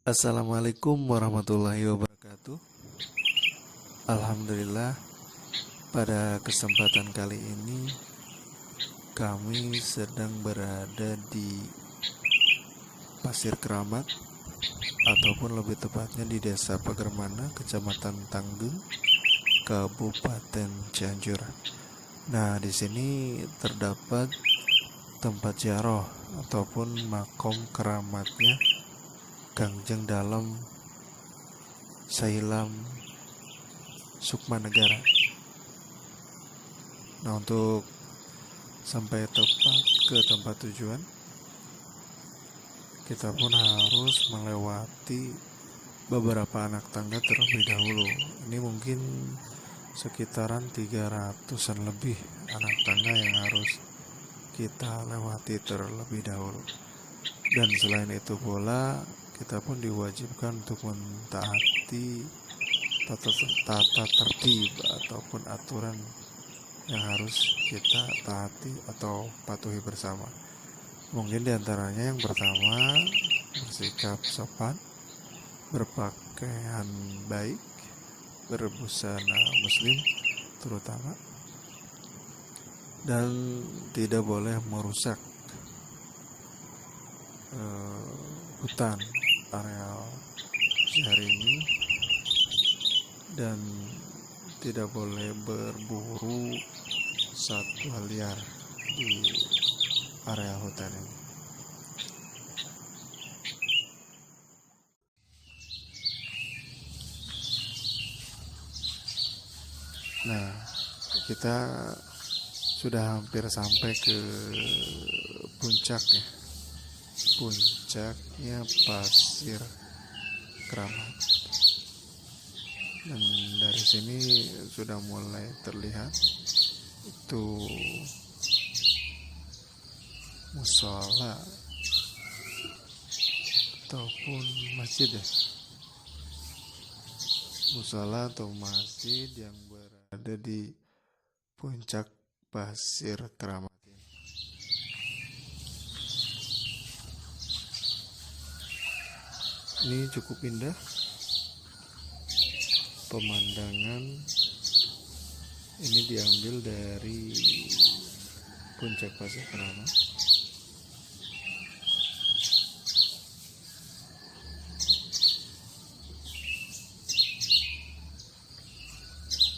Assalamualaikum warahmatullahi wabarakatuh. Alhamdulillah, pada kesempatan kali ini kami sedang berada di Pasir Keramat, ataupun lebih tepatnya di Desa Pagermana, Kecamatan Tanggeng, Kabupaten Cianjur. Nah, di sini terdapat tempat ziarah ataupun makom keramatnya Kangjeng Dalem Sailam Sukmanegara. Nah, untuk sampai tepat ke tempat tujuan, kita pun harus melewati beberapa anak tangga terlebih dahulu. Ini mungkin sekitaran 300-an lebih anak tangga yang harus kita lewati terlebih dahulu. Dan selain itu pula, kita pun diwajibkan untuk mentaati tata tertib ataupun aturan yang harus kita taati atau patuhi bersama. Mungkin diantaranya yang pertama, bersikap sopan, berpakaian baik, berbusana muslim terutama, dan tidak boleh merusak hutan areal syahrini, dan tidak boleh berburu satwa liar di area hutan ini. Nah, kita sudah hampir sampai ke puncaknya. Puncaknya Pasir Keramat. Dan dari sini sudah mulai terlihat itu musola ataupun masjid ya. Musola atau masjid yang berada di puncak Pasir Keramat. Ini cukup indah pemandangan. Ini diambil dari puncak Pasir Keramat.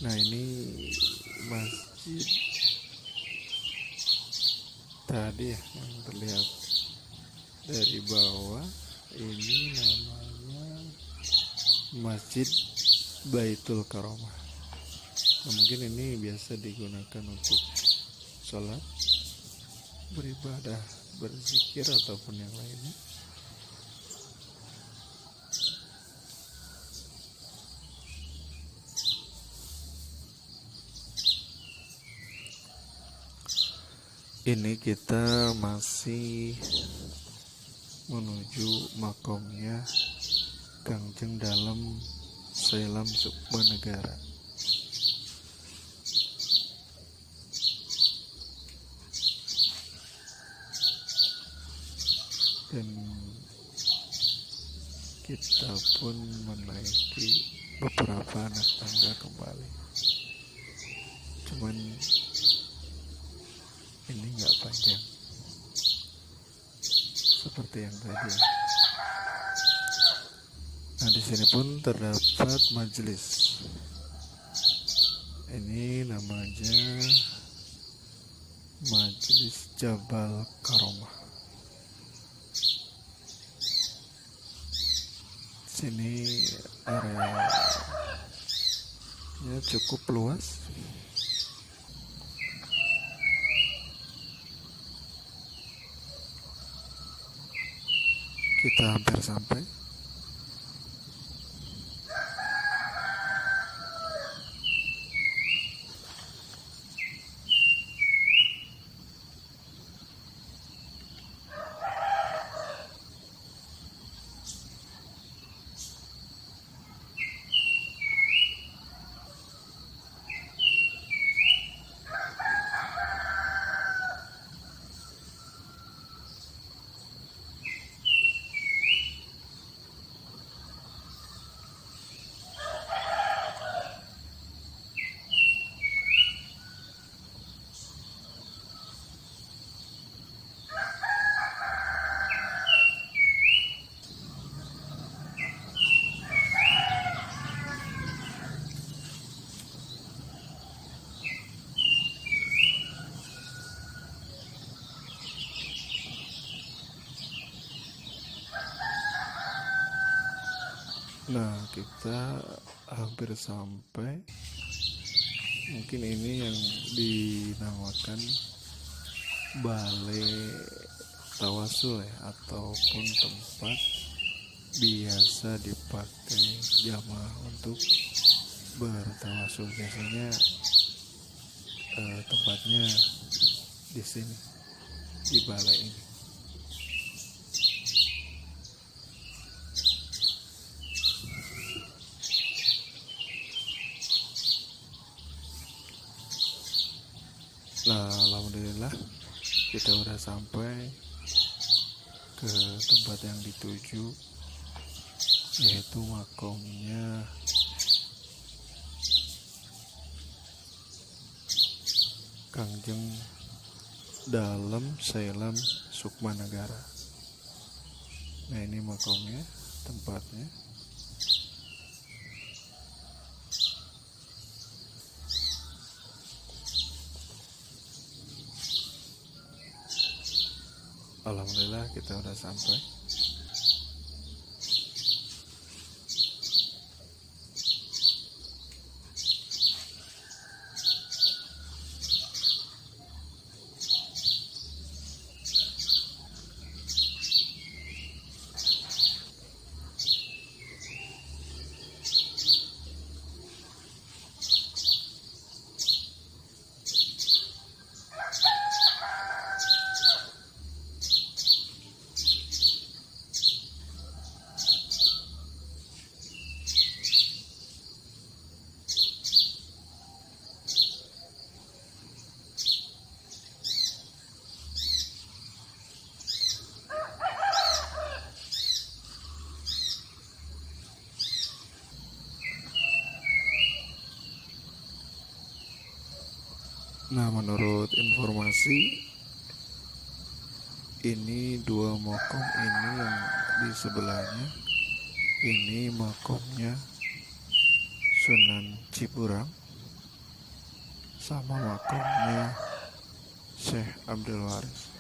Nah, ini masjid tadi ya yang terlihat dari bawah. Ini namanya Masjid Baitul Karomah. Nah, mungkin ini biasa digunakan untuk sholat, beribadah, berzikir, ataupun yang lainnya. Ini kita masih menuju makomnya Kangjeng Dalem Sailam Sukmanegara. Dan kita pun menaiki beberapa anak tangga kembali. Cuman ini nggak panjang seperti yang tadi. Nah, di sini pun terdapat majelis. Ini namanya Majelis Jabal Karomah. Sini areanya cukup luas. Kita hampir sampai. Nah, kita hampir sampai. Mungkin ini yang dinamakan balai tawasul ya, ataupun tempat biasa dipakai jamaah untuk bertawasul. Biasanya tempatnya di sini, di balai ini. Nah, alhamdulillah kita udah sampai ke tempat yang dituju, yaitu makomnya Kangjeng Dalem Sailam Sukmanegara. Nah, ini makomnya, tempatnya. Alhamdulillah kita udah sampai. Nah, menurut informasi, ini dua makom ini yang di sebelahnya, ini makomnya Sunan Ciburang sama makomnya Syekh Abdul Waris.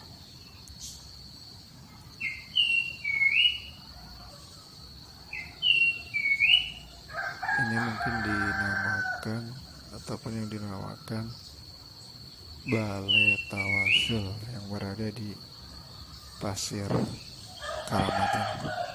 Ini mungkin dinamakan, ataupun yang dinamakan Balai Tawasul yang berada di Pasir Karamatan.